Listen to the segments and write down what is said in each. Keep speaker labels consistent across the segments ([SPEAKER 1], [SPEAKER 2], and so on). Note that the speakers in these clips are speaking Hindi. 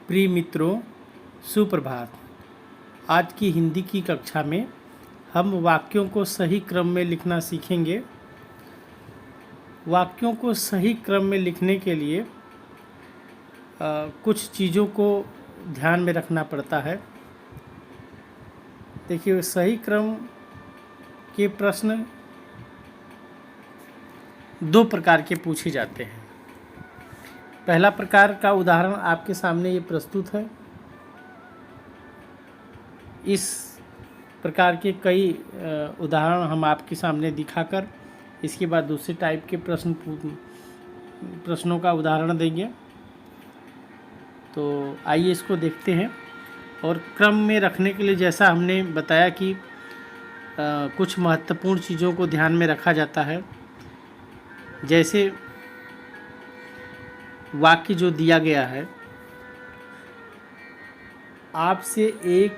[SPEAKER 1] प्रिय मित्रों, सुप्रभात। आज की हिंदी की कक्षा में हम वाक्यों को सही क्रम में लिखना सीखेंगे। वाक्यों को सही क्रम में लिखने के लिए कुछ चीज़ों को ध्यान में रखना पड़ता है। देखिए, सही क्रम के प्रश्न दो प्रकार के पूछे जाते हैं। पहला प्रकार का उदाहरण आपके सामने ये प्रस्तुत है। इस प्रकार के कई उदाहरण हम आपके सामने दिखाकर इसके बाद दूसरे टाइप के प्रश्नों का उदाहरण देंगे। तो आइए इसको देखते हैं। और क्रम में रखने के लिए जैसा हमने बताया कि कुछ महत्वपूर्ण चीज़ों को ध्यान में रखा जाता है। जैसे वाक्य जो दिया गया है, आपसे एक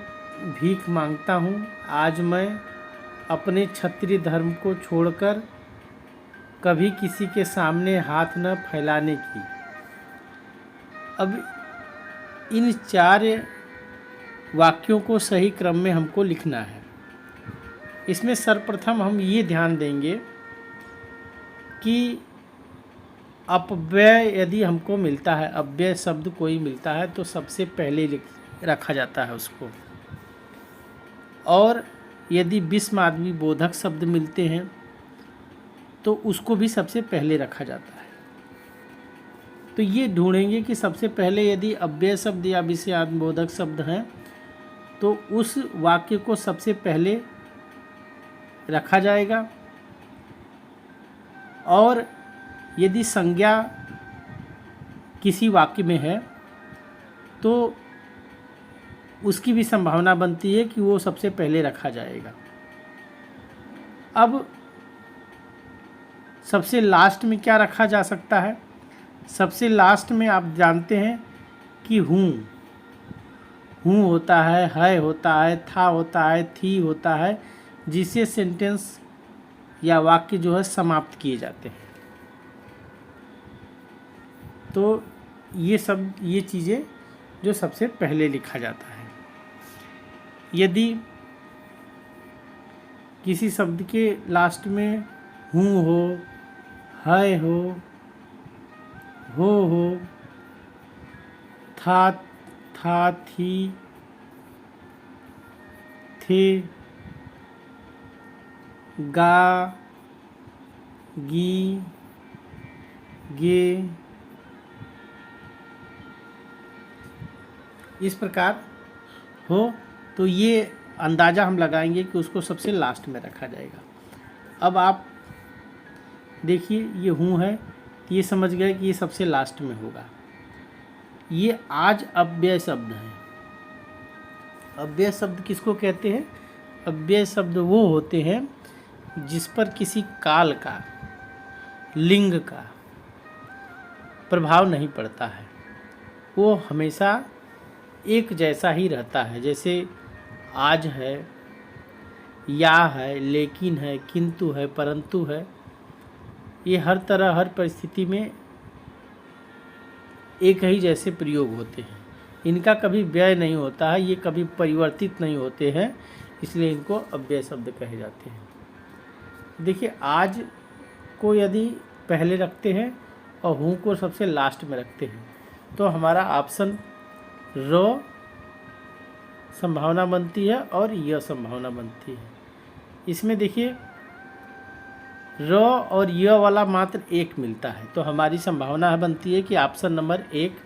[SPEAKER 1] भीख मांगता हूँ, आज मैं अपने क्षत्रिय धर्म को छोड़कर कभी किसी के सामने हाथ न फैलाने की। अब इन चार वाक्यों को सही क्रम में हमको लिखना है। इसमें सर्वप्रथम हम ये ध्यान देंगे कि अपव्यय यदि हमको मिलता है, अव्यय शब्द कोई मिलता है तो सबसे पहले रखा जाता है उसको। और यदि विस्मादि बोधक शब्द मिलते हैं तो उसको भी सबसे पहले रखा जाता है। तो ये ढूंढेंगे कि सबसे पहले यदि अव्यय शब्द या विस्मादि बोधक शब्द हैं तो उस वाक्य को सबसे पहले रखा जाएगा। और यदि संज्ञा किसी वाक्य में है तो उसकी भी संभावना बनती है कि वो सबसे पहले रखा जाएगा। अब सबसे लास्ट में क्या रखा जा सकता है? सबसे लास्ट में आप जानते हैं कि हूँ होता है होता है, था होता है, थी होता है, जिससे सेंटेंस या वाक्य जो है समाप्त किए जाते हैं। तो ये चीज़ें जो सबसे पहले लिखा जाता है। यदि किसी शब्द के लास्ट में हूँ हो, है हो, था, थी, थे, गा, गी, गे, इस प्रकार हो तो ये अंदाज़ा हम लगाएंगे कि उसको सबसे लास्ट में रखा जाएगा। अब आप देखिए, ये हूँ है, ये समझ गए कि ये सबसे लास्ट में होगा। ये आज अव्यय शब्द है। अव्यय शब्द किसको कहते हैं? अव्यय शब्द वो होते हैं जिस पर किसी काल का, लिंग का प्रभाव नहीं पड़ता है। वो हमेशा एक जैसा ही रहता है। जैसे आज है, या है, लेकिन है, किंतु है, परंतु है। ये हर तरह हर परिस्थिति में एक ही जैसे प्रयोग होते हैं। इनका कभी व्यय नहीं होता है, ये कभी परिवर्तित नहीं होते हैं, इसलिए इनको अव्यय शब्द कहे जाते हैं। देखिए, आज को यदि पहले रखते हैं और हूँ को सबसे लास्ट में रखते हैं तो हमारा ऑप्शन र संभावना बनती है और यह संभावना बनती है। इसमें देखिए, र और य वाला मात्र एक मिलता है तो हमारी संभावना बनती है कि ऑप्शन नंबर 1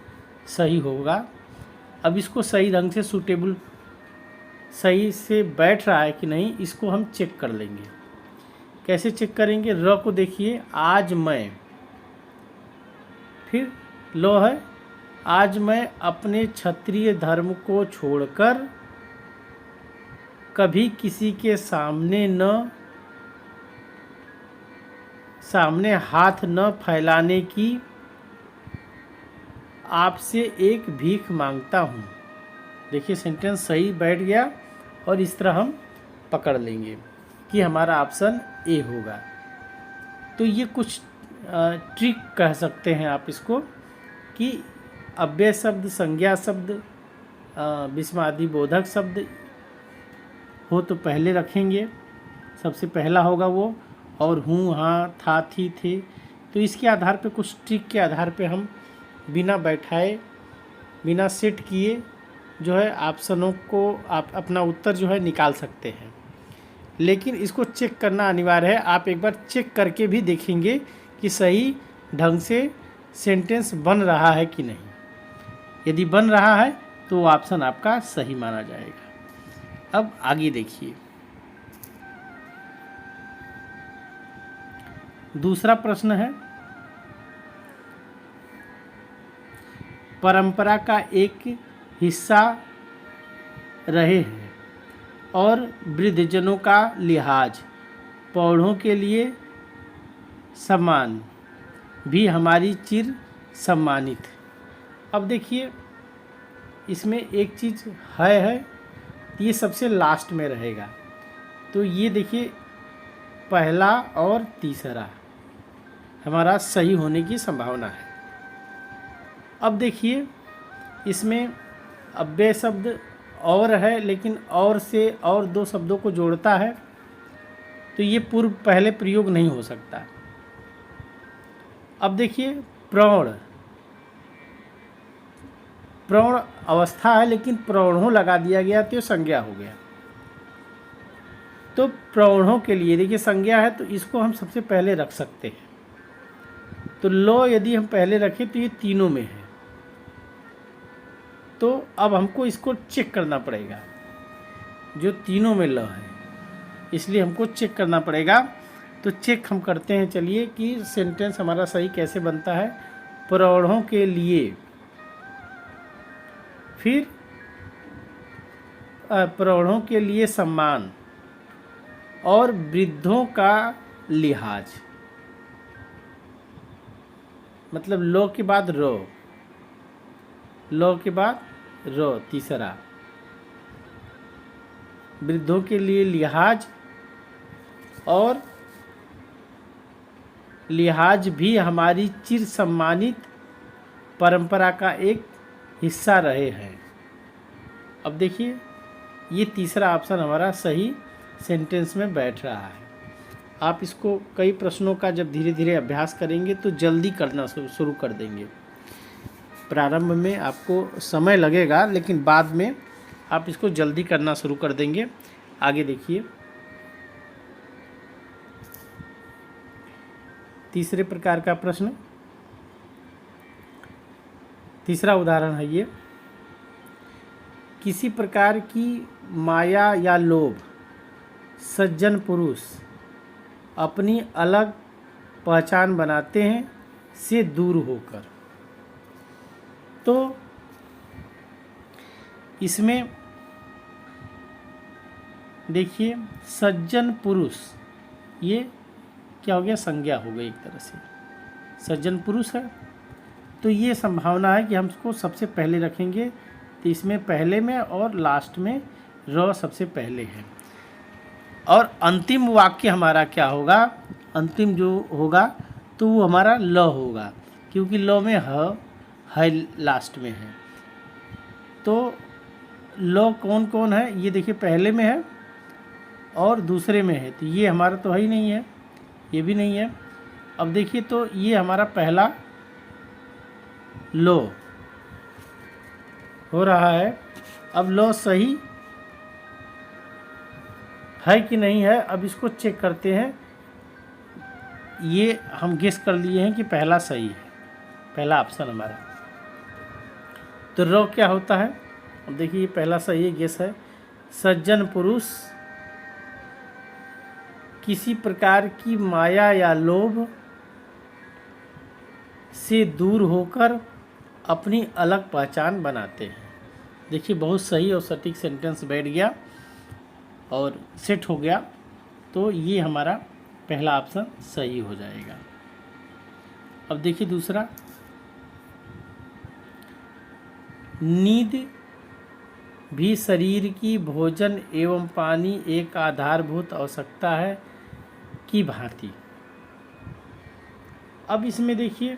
[SPEAKER 1] सही होगा। अब इसको सही ढंग से सूटेबल, सही से बैठ रहा है कि नहीं, इसको हम चेक कर लेंगे। कैसे चेक करेंगे? र को देखिए, आज मैं, फिर लो है, आज मैं अपने क्षत्रिय धर्म को छोड़कर कभी किसी के सामने हाथ न फैलाने की आपसे एक भीख मांगता हूँ। देखिए, सेंटेंस सही बैठ गया और इस तरह हम पकड़ लेंगे कि हमारा ऑप्शन ए होगा। तो ये कुछ ट्रिक कह सकते हैं आप इसको, कि अव्यय शब्द, संज्ञा शब्द, विस्मयादिबोधक शब्द हो तो पहले रखेंगे, सबसे पहला होगा वो। और हूँ, हाँ, था, थी, थे, तो इसके आधार पे, कुछ ट्रिक के आधार पे हम बिना बैठाए, बिना सेट किए जो है ऑप्शनों को आप अपना उत्तर जो है निकाल सकते हैं। लेकिन इसको चेक करना अनिवार्य है। आप एक बार चेक करके भी देखेंगे कि सही ढंग से सेंटेंस बन रहा है कि नहीं। यदि बन रहा है तो वो ऑप्शन आपका सही माना जाएगा। अब आगे देखिए, दूसरा प्रश्न है, परंपरा का एक हिस्सा रहे हैं और वृद्धजनों का लिहाज, प्रौढ़ों के लिए सम्मान भी हमारी चिर सम्मानित। अब देखिए, इसमें एक चीज़ है, ये सबसे लास्ट में रहेगा। तो ये देखिए, पहला और तीसरा हमारा सही होने की संभावना है। अब देखिए, इसमें अव्यय शब्द और है, लेकिन और से और दो शब्दों को जोड़ता है, तो ये पूर्व पहले प्रयोग नहीं हो सकता। अब देखिए, प्रौढ़ अवस्था है, लेकिन प्रौढ़ों लगा दिया गया तो संज्ञा हो गया। तो प्रौढ़ों के लिए देखिए संज्ञा है, तो इसको हम सबसे पहले रख सकते हैं। तो लो यदि हम पहले रखें तो ये तीनों में है। तो अब हमको इसको चेक करना पड़ेगा, जो तीनों में ल है, इसलिए हमको चेक करना पड़ेगा। तो चेक हम करते हैं, चलिए, कि सेंटेंस हमारा सही कैसे बनता है। प्रौढ़ों के लिए, फिर प्रौढ़ों के लिए सम्मान और वृद्धों का लिहाज, मतलब लो के बाद रो, लो के बाद रो, तीसरा वृद्धों के लिए लिहाज, और लिहाज भी हमारी चिर सम्मानित परंपरा का एक हिस्सा रहे हैं। अब देखिए, ये तीसरा ऑप्शन हमारा सही सेंटेंस में बैठ रहा है। आप इसको कई प्रश्नों का जब धीरे धीरे अभ्यास करेंगे तो जल्दी करना शुरू कर देंगे। प्रारंभ में आपको समय लगेगा, लेकिन बाद में आप इसको जल्दी करना शुरू कर देंगे। आगे देखिए, तीसरे प्रकार का प्रश्न, तीसरा उदाहरण है ये, किसी प्रकार की माया या लोभ सज्जन पुरुष अपनी अलग पहचान बनाते हैं से दूर होकर। तो इसमें देखिए, सज्जन पुरुष, ये क्या हो गया, संज्ञा हो गई एक तरह से, सज्जन पुरुष है। तो ये संभावना है कि हम इसको सबसे पहले रखेंगे, तो इसमें पहले में और लास्ट में र सबसे पहले है। और अंतिम वाक्य हमारा क्या होगा, अंतिम जो होगा तो वो हमारा ल होगा, क्योंकि ल में है लास्ट में है। तो ल कौन कौन है, ये देखिए, पहले में है और दूसरे में है, तो ये हमारा तो है ही नहीं है, ये भी नहीं है। अब देखिए, तो ये हमारा पहला लो हो रहा है। अब लो सही है कि नहीं है, अब इसको चेक करते हैं। ये हम गेस कर लिए हैं कि पहला सही है, पहला ऑप्शन हमारा। तो रो क्या होता है, अब देखिए, पहला सही गेस है। सज्जन पुरुष किसी प्रकार की माया या लोभ से दूर होकर अपनी अलग पहचान बनाते हैं। देखिए, बहुत सही और सटीक सेंटेंस बैठ गया और सेट हो गया। तो ये हमारा पहला ऑप्शन सही हो जाएगा। अब देखिए दूसरा, नींद भी शरीर की भोजन एवं पानी एक आधारभूत आवश्यकता है की भांति। अब इसमें देखिए,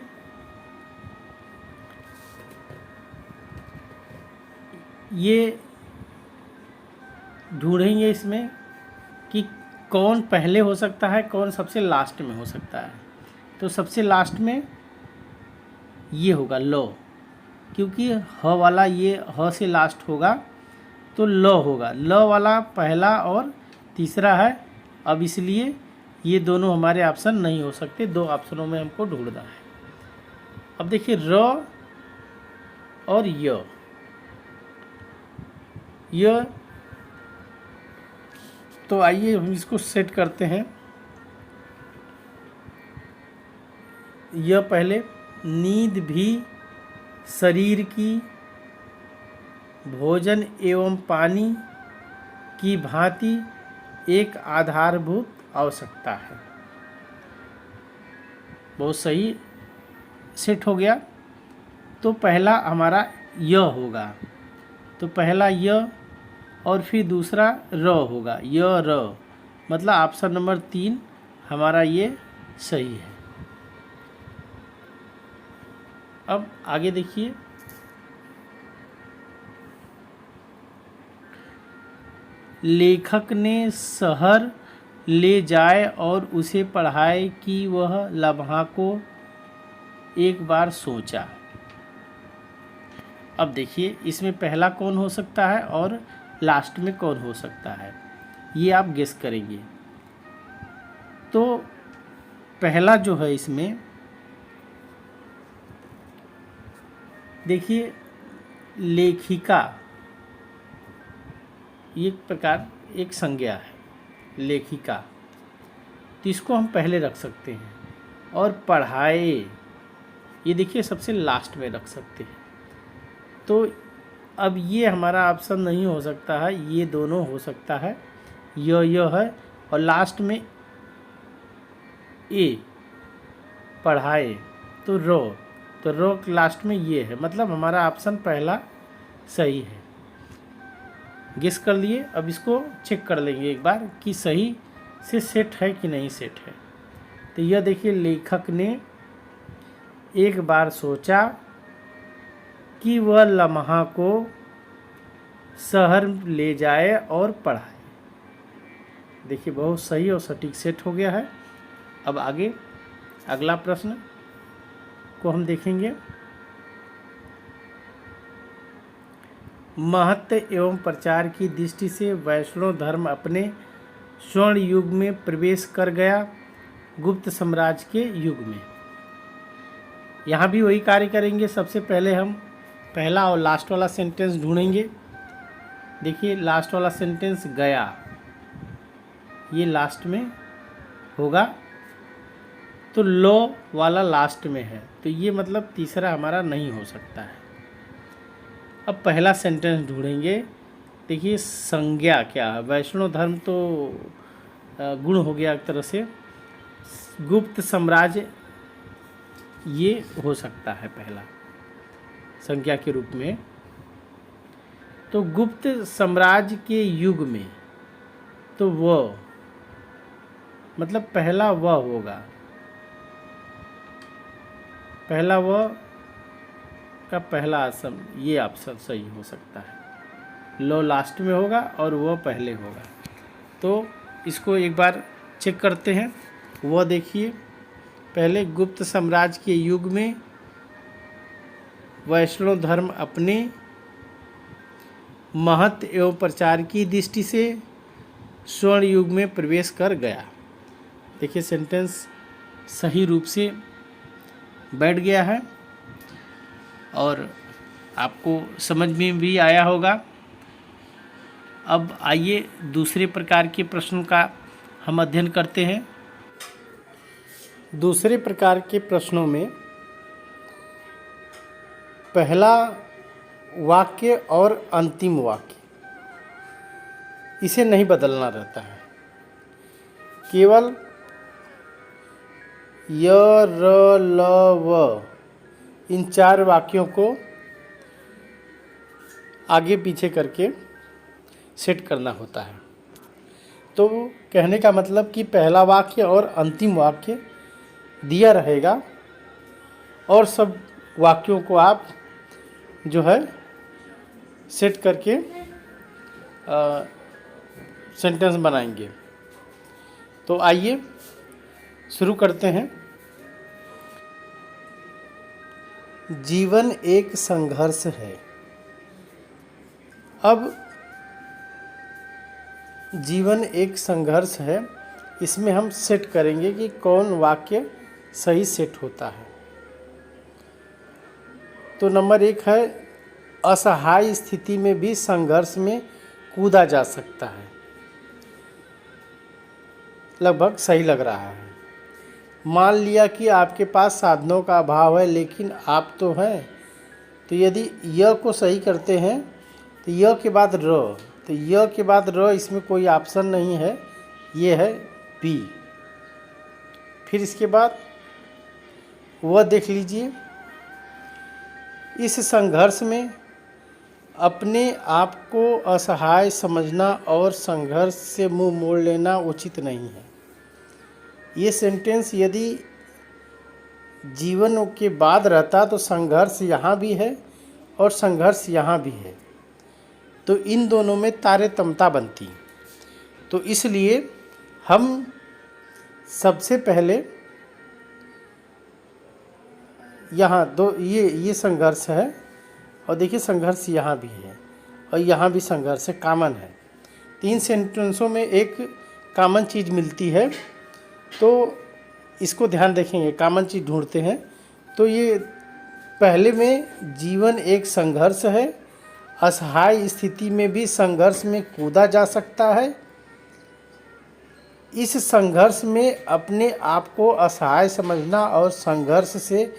[SPEAKER 1] ये ढूंढेंगे इसमें कि कौन पहले हो सकता है, कौन सबसे लास्ट में हो सकता है। तो सबसे लास्ट में ये होगा लो, क्योंकि ह वाला ये ह से लास्ट होगा तो ल होगा। ल वाला पहला और तीसरा है। अब इसलिए ये दोनों हमारे ऑप्शन नहीं हो सकते, दो ऑप्शनों में हमको ढूंढना है। अब देखिए र और य, तो आइए हम इसको सेट करते हैं। यह पहले नींद भी शरीर की भोजन एवं पानी की भांति एक आधारभूत आवश्यकता है। बहुत सही सेट हो गया। तो पहला हमारा य होगा, तो पहला य और फिर दूसरा र होगा, य र, मतलब ऑप्शन नंबर 3 हमारा ये सही है। अब आगे देखिए, लेखक ने शहर ले जाए और उसे पढ़ाए कि वह लम्हा को एक बार सोचा। अब देखिए इसमें पहला कौन हो सकता है और लास्ट में कौन हो सकता है, ये आप गेस करेंगे। तो पहला जो है इसमें देखिए लेखिका, एक प्रकार एक संज्ञा है लेखिका, तो इसको हम पहले रख सकते हैं। और पढ़ाए, ये देखिए सबसे लास्ट में रख सकते हैं। तो अब ये हमारा ऑप्शन नहीं हो सकता है, ये दोनों हो सकता है, य है और लास्ट में ए पढ़ाए, तो रो लास्ट में ये है, मतलब हमारा ऑप्शन पहला सही है। गेस कर लिए। अब इसको चेक कर लेंगे एक बार कि सही से सेट है कि नहीं सेट है। तो यह देखिए लेखक ने एक बार सोचा कि वह लम्हा को शहर ले जाए और पढ़ाए। देखिए बहुत सही और सटीक सेट हो गया है। अब आगे अगला प्रश्न को हम देखेंगे। महत्व एवं प्रचार की दृष्टि से वैष्णव धर्म अपने स्वर्ण युग में प्रवेश कर गया गुप्त साम्राज्य के युग में। यहाँ भी वही कार्य करेंगे। सबसे पहले हम पहला और लास्ट वाला सेंटेंस ढूंढेंगे। देखिए लास्ट वाला सेंटेंस गया, ये लास्ट में होगा, तो लो वाला लास्ट में है, तो ये मतलब तीसरा हमारा नहीं हो सकता है। अब पहला सेंटेंस ढूंढेंगे। देखिए संज्ञा क्या है, वैष्णव धर्म तो गुण हो गया एक तरह से, गुप्त साम्राज्य ये हो सकता है पहला संज्ञा के रूप में। तो गुप्त साम्राज्य के युग में, तो वह मतलब पहला वह होगा, पहला वह का पहला ऑप्शन, ये ऑप्शन सही हो सकता है। लो लास्ट में होगा और वह पहले होगा। तो इसको एक बार चेक करते हैं। वह देखिए पहले गुप्त साम्राज्य के युग में वैष्णव धर्म अपने महत्व एवं प्रचार की दृष्टि से स्वर्ण युग में प्रवेश कर गया। देखिए सेंटेंस सही रूप से बैठ गया है और आपको समझ में भी आया होगा। अब आइए दूसरे प्रकार के प्रश्नों का हम अध्ययन करते हैं। दूसरे प्रकार के प्रश्नों में पहला वाक्य और अंतिम वाक्य, इसे नहीं बदलना रहता है, केवल य र ल व इन 4 वाक्यों को आगे पीछे करके सेट करना होता है। तो कहने का मतलब कि पहला वाक्य और अंतिम वाक्य दिया रहेगा और सब वाक्यों को आप जो है सेट करके सेंटेंस बनाएंगे। तो आइए शुरू करते हैं। जीवन एक संघर्ष है। अब जीवन एक संघर्ष है, इसमें हम सेट करेंगे कि कौन वाक्य सही सेट होता है। तो नंबर 1 है, असहाय स्थिति में भी संघर्ष में कूदा जा सकता है। लगभग सही लग रहा है। मान लिया कि आपके पास साधनों का अभाव है लेकिन आप तो हैं। तो यदि य को सही करते हैं तो य के बाद र, तो य के बाद र, इसमें कोई ऑप्शन नहीं है, ये है बी। फिर इसके बाद वह देख लीजिए, इस संघर्ष में अपने आप को असहाय समझना और संघर्ष से मुंह मोड़ लेना उचित नहीं है। ये सेंटेंस यदि जीवन के बाद रहता तो संघर्ष यहाँ भी है और संघर्ष यहाँ भी है, तो इन दोनों में तारतम्यता बनती। तो इसलिए हम सबसे पहले यहाँ दो ये संघर्ष है, और देखिए संघर्ष यहाँ भी है और यहाँ भी संघर्ष है, कॉमन है। 3 सेंटेंसों में एक कॉमन चीज़ मिलती है, तो इसको ध्यान देखेंगे, कॉमन चीज़ ढूंढते हैं। तो ये पहले में जीवन एक संघर्ष है, असहाय स्थिति में भी संघर्ष में कूदा जा सकता है। इस संघर्ष में अपने आप को असहाय समझना और संघर्ष से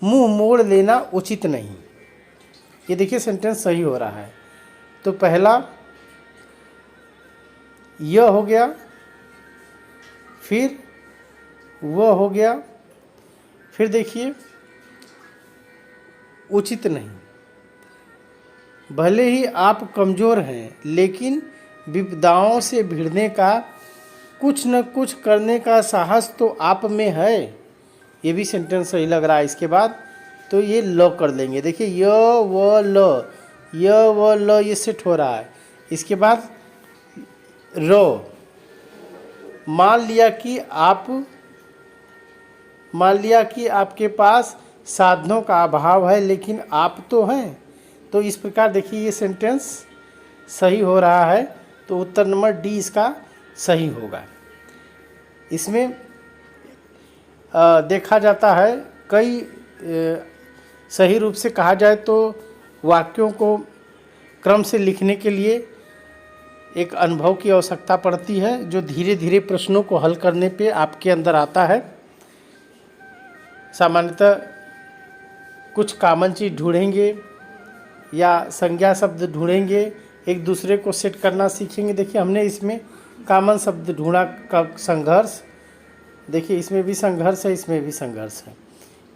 [SPEAKER 1] मुंह मोड़ लेना उचित नहीं। ये देखिए सेंटेंस सही हो रहा है। तो पहला यह हो गया, फिर वह हो गया, फिर देखिए उचित नहीं। भले ही आप कमज़ोर हैं लेकिन विपदाओं से भिड़ने का, कुछ न कुछ करने का साहस तो आप में है। ये भी सेंटेंस सही लग रहा है। इसके बाद तो ये ल कर देंगे। देखिए य व ल, य व ल, ये सेट हो रहा है। इसके बाद रो, मान लिया कि आपके पास साधनों का अभाव है लेकिन आप तो हैं। तो इस प्रकार देखिए ये सेंटेंस सही हो रहा है। तो उत्तर नंबर डी इसका सही होगा। इसमें देखा जाता है, कई सही रूप से कहा जाए तो वाक्यों को क्रम से लिखने के लिए एक अनुभव की आवश्यकता पड़ती है, जो धीरे धीरे प्रश्नों को हल करने पे आपके अंदर आता है। सामान्यतः कुछ कॉमन चीज़ ढूंढेंगे या संज्ञा शब्द ढूंढेंगे, एक दूसरे को सेट करना सीखेंगे। देखिए हमने इसमें कॉमन शब्द ढूंढा, संघर्ष। देखिए इसमें भी संघर्ष है, इसमें भी संघर्ष है।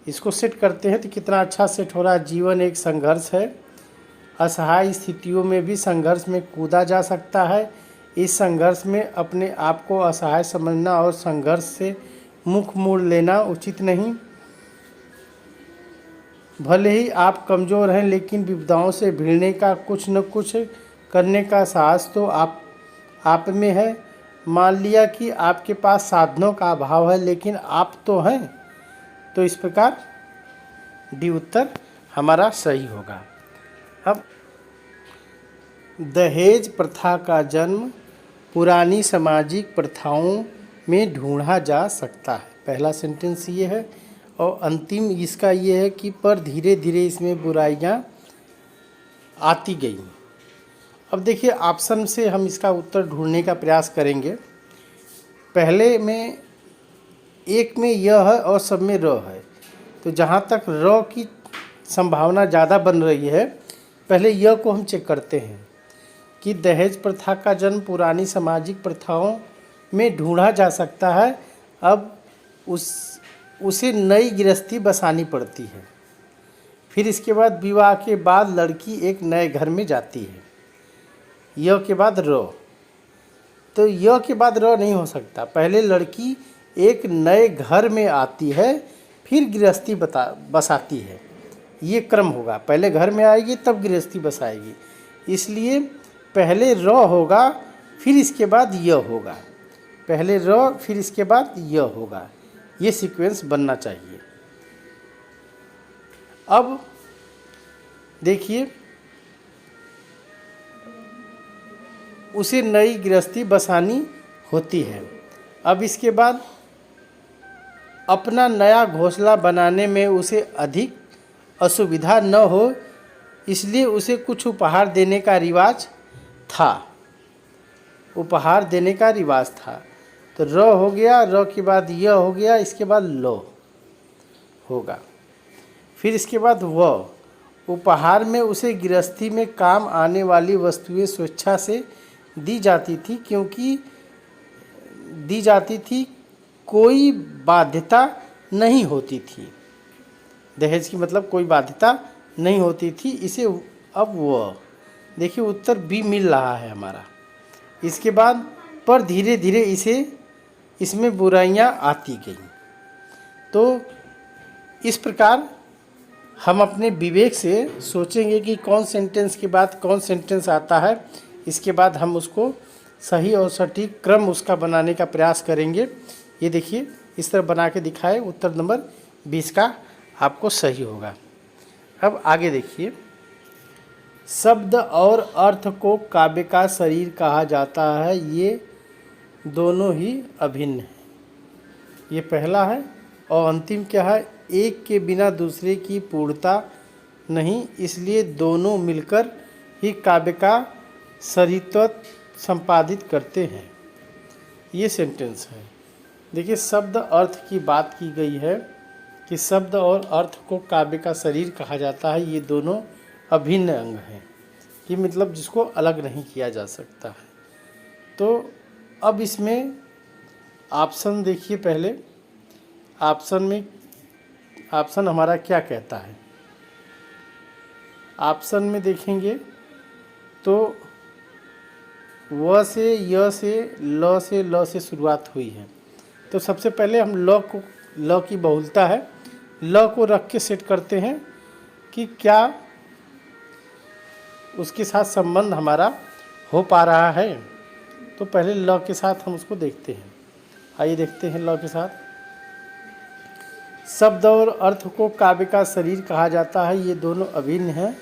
[SPEAKER 1] इसको सेट करते हैं तो कितना अच्छा सेट हो रहा है। जीवन एक संघर्ष है, असहाय स्थितियों में भी संघर्ष में कूदा जा सकता है। इस संघर्ष में अपने आप को असहाय समझना और संघर्ष से मुख मोड़ लेना उचित नहीं। भले ही आप कमज़ोर हैं लेकिन विपदाओं से भिड़ने का, कुछ न कुछ करने का साहस तो आप में है। मान लिया कि आपके पास साधनों का अभाव है लेकिन आप तो हैं। तो इस प्रकार डी उत्तर हमारा सही होगा। अब दहेज प्रथा का जन्म पुरानी सामाजिक प्रथाओं में ढूंढा जा सकता है। पहला सेंटेंस ये है, और अंतिम इसका ये है कि पर धीरे धीरे इसमें बुराइयां आती गई। अब देखिए ऑप्शन से हम इसका उत्तर ढूंढने का प्रयास करेंगे। पहले में एक में यह है और सब में र है, तो जहाँ तक र की संभावना ज़्यादा बन रही है, पहले यह को हम चेक करते हैं कि दहेज प्रथा का जन्म पुरानी सामाजिक प्रथाओं में ढूंढा जा सकता है। अब उसे नई गृहस्थी बसानी पड़ती है। फिर इसके बाद विवाह के बाद लड़की एक नए घर में जाती है। य के बाद र, तो य के बाद र नहीं हो सकता। पहले लड़की एक नए घर में आती है, फिर गृहस्थी बसाती है। ये क्रम होगा, पहले घर में आएगी तब गृहस्थी बसाएगी, इसलिए पहले र होगा फिर इसके बाद य होगा, पहले र फिर इसके बाद य होगा, ये सीक्वेंस बनना चाहिए। अब देखिए, उसे नई गृहस्थी बसानी होती है। अब इसके बाद अपना नया घोंसला बनाने में उसे अधिक असुविधा न हो, इसलिए उसे कुछ उपहार देने का रिवाज था, उपहार देने का रिवाज था। तो र हो गया, र के बाद य हो गया, इसके बाद लो होगा, फिर इसके बाद व। उपहार में उसे गृहस्थी में काम आने वाली वस्तुएं स्वेच्छा से दी जाती थी, क्योंकि दी जाती थी, कोई बाध्यता नहीं होती थी। दहेज की मतलब कोई बाध्यता नहीं होती थी। इसे अब वो देखिए उत्तर बी मिल रहा है हमारा। इसके बाद पर धीरे धीरे इसमें बुराइयां आती गईं। तो इस प्रकार हम अपने विवेक से सोचेंगे कि कौन सेंटेंस के बाद कौन सेंटेंस आता है, इसके बाद हम उसको सही और सटीक क्रम उसका बनाने का प्रयास करेंगे। ये देखिए इस तरह बना के दिखाए, उत्तर नंबर 20 का आपको सही होगा। अब आगे देखिए, शब्द और अर्थ को काव्य का शरीर कहा जाता है, ये दोनों ही अभिन्न हैं। ये पहला है। और अंतिम क्या है, एक के बिना दूसरे की पूर्णता नहीं, इसलिए दोनों मिलकर ही काव्य का शरीरत्व संपादित करते हैं। ये सेंटेंस है। देखिए शब्द अर्थ की बात की गई है कि शब्द और अर्थ को काव्य का शरीर कहा जाता है, ये दोनों अभिन्न अंग हैं। ये मतलब जिसको अलग नहीं किया जा सकता है। तो अब इसमें ऑप्शन देखिए, पहले ऑप्शन हमारा क्या कहता है। ऑप्शन में देखेंगे तो व से, य से, ल से शुरुआत हुई है। तो सबसे पहले हम ल की बहुलता है, ल को रख के सेट करते हैं कि क्या उसके साथ संबंध हमारा हो पा रहा है। तो पहले ल के साथ हम उसको देखते हैं। आइए देखते हैं ल के साथ। शब्द और अर्थ को काव्य का शरीर कहा जाता है, ये दोनों अभिन्न हैं।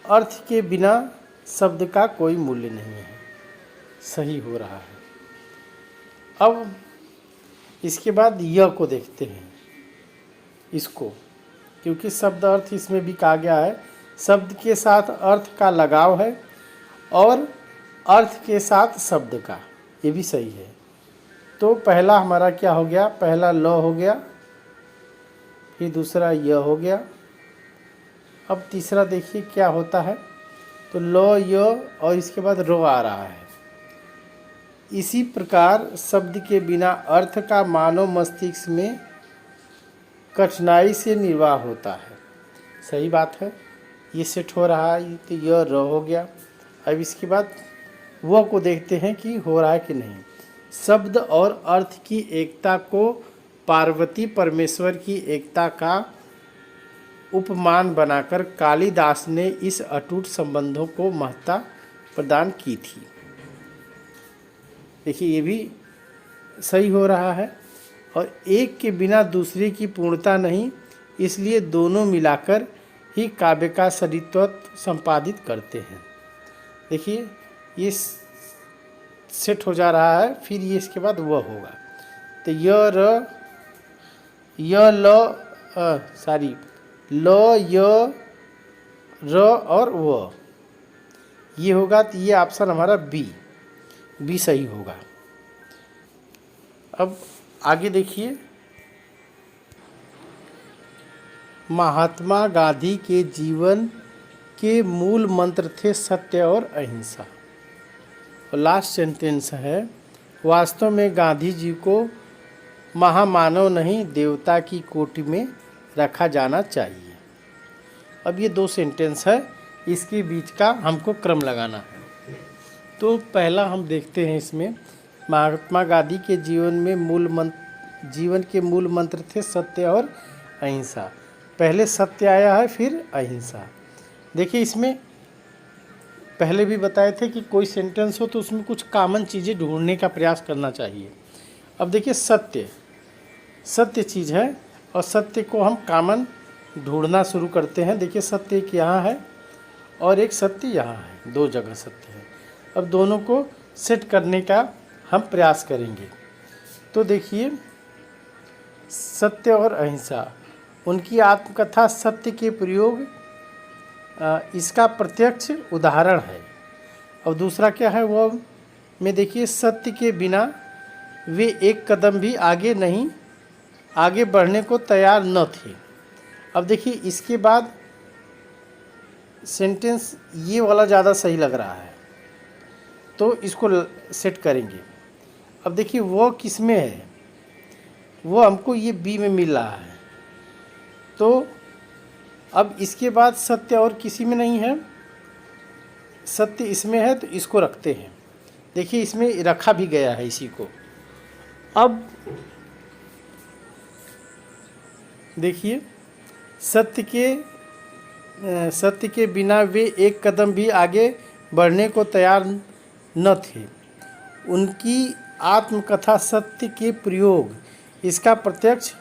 [SPEAKER 1] अर्थ के बिना शब्द का कोई मूल्य नहीं है। सही हो रहा है। अब इसके बाद य को देखते हैं, इसको, क्योंकि शब्द अर्थ इसमें भी कहा गया है। शब्द के साथ अर्थ का लगाव है और अर्थ के साथ शब्द का, ये भी सही है। तो पहला हमारा क्या हो गया, पहला ल हो गया, फिर दूसरा य हो गया। अब तीसरा देखिए क्या होता है, तो ल, य और इसके बाद रो आ रहा है। इसी प्रकार शब्द के बिना अर्थ का मानव मस्तिष्क में कठिनाई से निर्वाह होता है। सही बात है, ये सेट हो रहा है। तो य र हो गया। अब इसके बाद वो को देखते हैं कि हो रहा है कि नहीं। शब्द और अर्थ की एकता को पार्वती परमेश्वर की एकता का उपमान बनाकर कालिदास ने इस अटूट संबंधों को महत्ता प्रदान की थी। देखिए ये भी सही हो रहा है। और एक के बिना दूसरे की पूर्णता नहीं, इसलिए दोनों मिलाकर ही काव्य का शरीरत्व संपादित करते हैं। देखिए ये सेट हो जा रहा है। फिर ये इसके बाद वह होगा। तो ल, य, र और व, ये होगा। तो ये ऑप्शन हमारा बी सही होगा। अब आगे देखिए, महात्मा गांधी के जीवन के मूल मंत्र थे सत्य और अहिंसा। और लास्ट सेंटेंस है, वास्तव में गांधी जी को महामानव नहीं देवता की कोटि में रखा जाना चाहिए। अब ये दो सेंटेंस है, इसके बीच का हमको क्रम लगाना है। तो पहला हम देखते हैं इसमें, महात्मा गांधी के जीवन के मूल मंत्र थे सत्य और अहिंसा। पहले सत्य आया है, फिर अहिंसा। देखिए इसमें पहले भी बताए थे कि कोई सेंटेंस हो तो उसमें कुछ कॉमन चीज़ें ढूंढने का प्रयास करना चाहिए। अब देखिए सत्य, सत्य चीज़ है और सत्य को हम कॉमन ढूंढना शुरू करते हैं। देखिए सत्य एक यहाँ है और एक सत्य यहाँ है, दो जगह सत्य है। अब दोनों को सेट करने का हम प्रयास करेंगे। तो देखिए सत्य और अहिंसा, उनकी आत्मकथा सत्य के प्रयोग इसका प्रत्यक्ष उदाहरण है। और दूसरा क्या है वो में देखिए, सत्य के बिना वे एक कदम भी आगे बढ़ने को तैयार न थे। अब देखिए इसके बाद सेंटेंस ये वाला ज़्यादा सही लग रहा है, तो इसको सेट करेंगे। अब देखिए वो किस में है, वो हमको ये बी में मिल रहा है। तो अब इसके बाद सत्य और किसी में नहीं है, सत्य इसमें है, तो इसको रखते हैं। देखिए इसमें रखा भी गया है इसी को। अब देखिए सत्य के बिना वे एक कदम भी आगे बढ़ने को तैयार न थे। उनकी आत्मकथा सत्य के प्रयोग इसका प्रत्यक्ष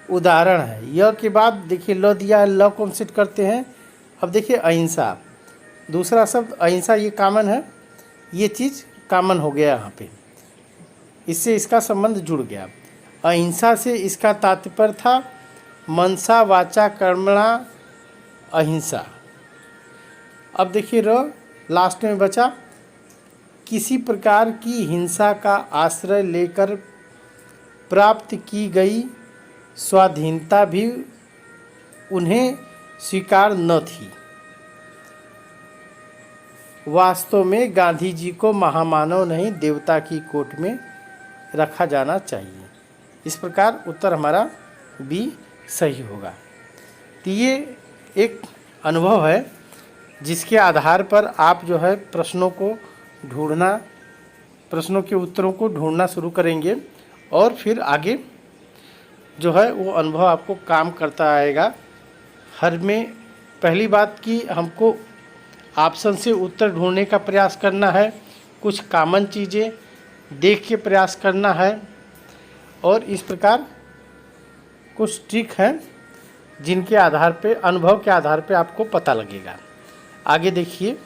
[SPEAKER 1] उदाहरण है। यह के बाद देखिए ल दिया है, ल को हम सेट करते हैं। अब देखिए अहिंसा, दूसरा शब्द अहिंसा, ये कॉमन है, ये चीज़ कॉमन हो गया यहाँ पे, इससे इसका संबंध जुड़ गया। अहिंसा से इसका तात्पर्य था मनसा वाचा कर्मणा अहिंसा। अब देखिए र लास्ट में बचा, किसी प्रकार की हिंसा का आश्रय लेकर प्राप्त की गई स्वाधीनता भी उन्हें स्वीकार न थी। वास्तव में गांधी जी को महामानव नहीं देवता की कोट में रखा जाना चाहिए। इस प्रकार उत्तर हमारा बी सही होगा। तो ये एक अनुभव है जिसके आधार पर आप जो है प्रश्नों के उत्तरों को ढूंढना शुरू करेंगे और फिर आगे जो है वो अनुभव आपको काम करता आएगा। हर में पहली बात कि हमको ऑप्शन से उत्तर ढूंढने का प्रयास करना है, कुछ कॉमन चीज़ें देख के प्रयास करना है, और इस प्रकार कुछ ट्रिक हैं जिनके आधार पे, अनुभव के आधार पे आपको पता लगेगा। आगे देखिए,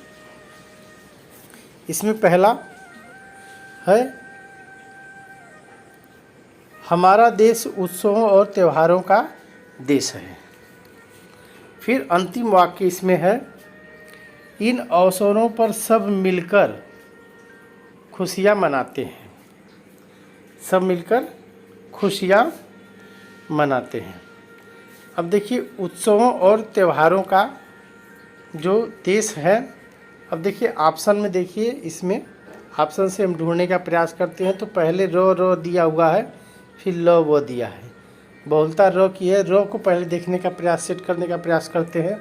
[SPEAKER 1] इसमें पहला है हमारा देश उत्सवों और त्योहारों का देश है। फिर अंतिम वाक्य इसमें है, इन अवसरों पर सब मिलकर खुशियाँ मनाते हैं। सब मिलकर खुशियाँ मनाते हैं। अब देखिए उत्सवों और त्योहारों का जो देश है, अब देखिए ऑप्शन में देखिए, इसमें ऑप्शन से हम ढूंढने का प्रयास करते हैं। तो पहले रो दिया हुआ है, फिर ल वो दिया है, बहुलता र की है। र को पहले देखने का प्रयास, सेट करने का प्रयास करते हैं।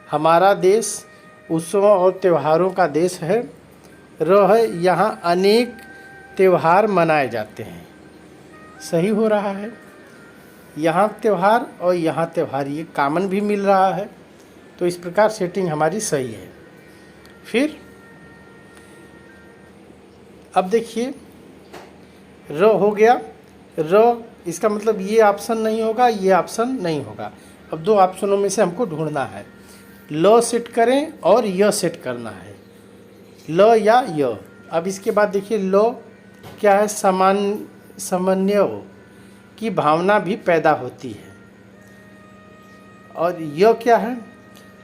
[SPEAKER 1] हमारा देश उत्सवों और त्योहारों का देश है। र है, यहाँ अनेक त्यौहार मनाए जाते हैं। सही हो रहा है, यहाँ त्यौहार और यहाँ त्यौहार, ये कॉमन भी मिल रहा है। तो इस प्रकार सेटिंग हमारी सही है। फिर अब देखिए र हो गया, र इसका मतलब ये ऑप्शन नहीं होगा, ये ऑप्शन नहीं होगा। अब दो ऑप्शनों में से हमको ढूंढना है, ल सेट करें और य सेट करना है, ल या य। अब इसके बाद देखिए ल क्या है, सामान्य की भावना भी पैदा होती है। और य क्या है,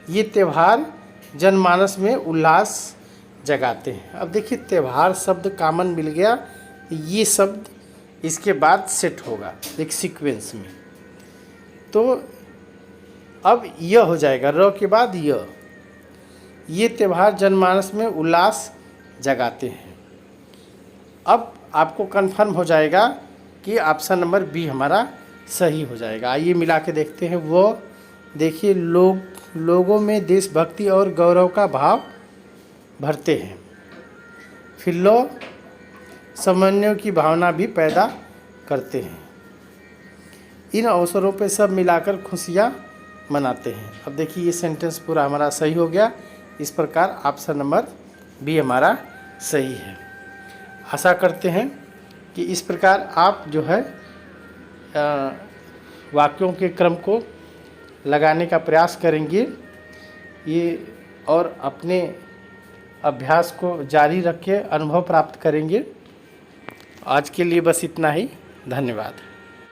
[SPEAKER 1] ये त्यौहार जनमानस में उल्लास जगाते हैं। अब देखिए त्यौहार शब्द कॉमन मिल गया, ये शब्द इसके बाद सेट होगा एक सीक्वेंस में। तो अब यह हो जाएगा, र के बाद यह, ये त्यौहार जनमानस में उल्लास जगाते हैं। अब आपको कंफर्म हो जाएगा कि ऑप्शन नंबर बी हमारा सही हो जाएगा। आइए मिला के देखते हैं। वो देखिए, लोगों में देशभक्ति और गौरव का भाव भरते हैं। फिर लो समन्वय की भावना भी पैदा करते हैं। इन अवसरों पे सब मिलाकर खुशियाँ मनाते हैं। अब देखिए ये सेंटेंस पूरा हमारा सही हो गया। इस प्रकार ऑप्शन नंबर बी हमारा सही है। आशा करते हैं कि इस प्रकार आप जो है वाक्यों के क्रम को लगाने का प्रयास करेंगे ये और अपने अभ्यास को जारी रख के अनुभव प्राप्त करेंगे। आज के लिए बस इतना ही। धन्यवाद।